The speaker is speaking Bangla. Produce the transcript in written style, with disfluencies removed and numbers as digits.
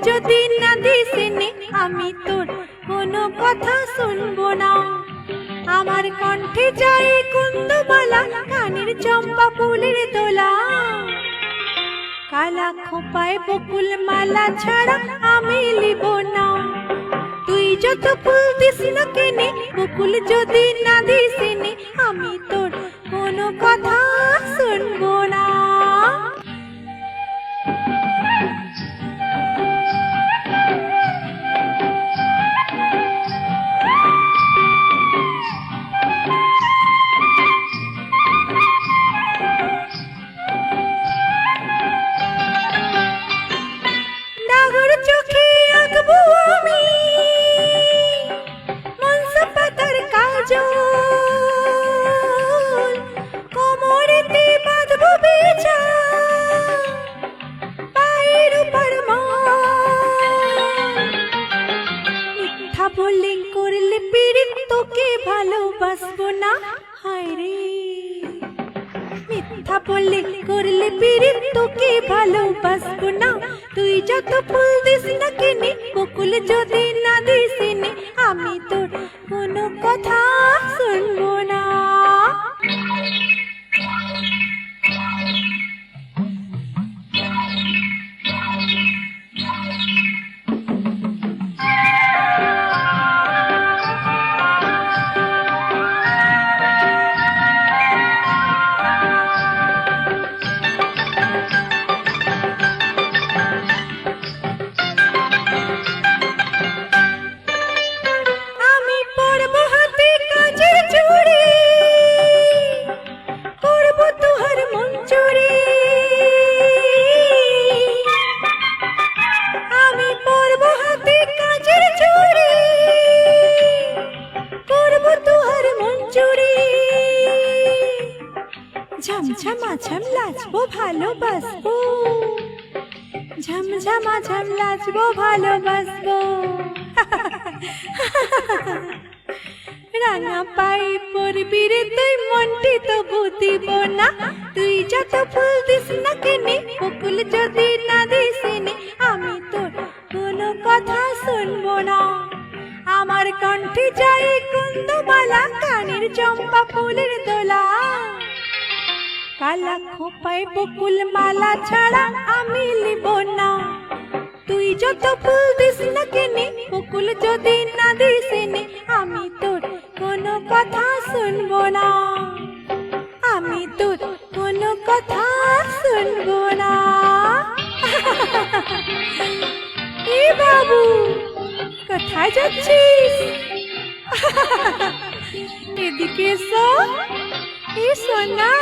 যদি না দিস নে আমি তোর কোনো কথা শুনবো না। আমার কণ্ঠে যায় কুন্দমালা, কানের চম্পা ফুলের দোলা। কালা খোপায় বকুল মালা ছাড়া আমি লিব না। তুই যত ফুল দিস না কেনে, বকুল যদি না দিস নে আমি তোর কোনো কথা শুনবো না। ডাগর চোখে আঁকবো আমি মনসা পাতার কাজল, কোমরেতে বাঁধবো বেজা পায়ের উপর মিথ্যা বলে করলে পীড়িত, তোকে ভালোবাসবো না। হায় রে মিথ্যা বলে করলে পীড়িত, তোকে ভালোবাসবো না। তুই যত ফুল দিস না কেনে, বকুল যদি না দিস নে আমি তোর কোনো কথা শুনবো না। আমি পরব হাতে কাজের চুড়ি, করব তোহার মন চুরি। আমি পরব হাতে কাজের চুড়ি, করব তোহার মন চুরি। ঝমঝমাঝম লাজবো ভালোবাসবো, ঝমঝমাঝম লাজবো ভালোবাসবো। রাঙা পাই পরবি রে তুই, মনটি তো বুঝিব না। তুই যত ফুল দিস না কেনে, বকুল যদি না দিস নে আমি তোর কোনো কথা শুনবো না। আমার কণ্ঠে যায় কুন্দমালা, কানের চম্পা ফুলের দোলা। কালা খোপায় বকুল মালা ছাড়া আমি লিব না। তুই যত ফুল দিস না কেনে, বকুল যদি না দিস নে আমি তোর কোনো কথা শুনবো না। আমি তোর কোনো কথা শুনবো না। এ বাবু, কোথায় যাচ্ছিস? এদিকে এসো, এসো না।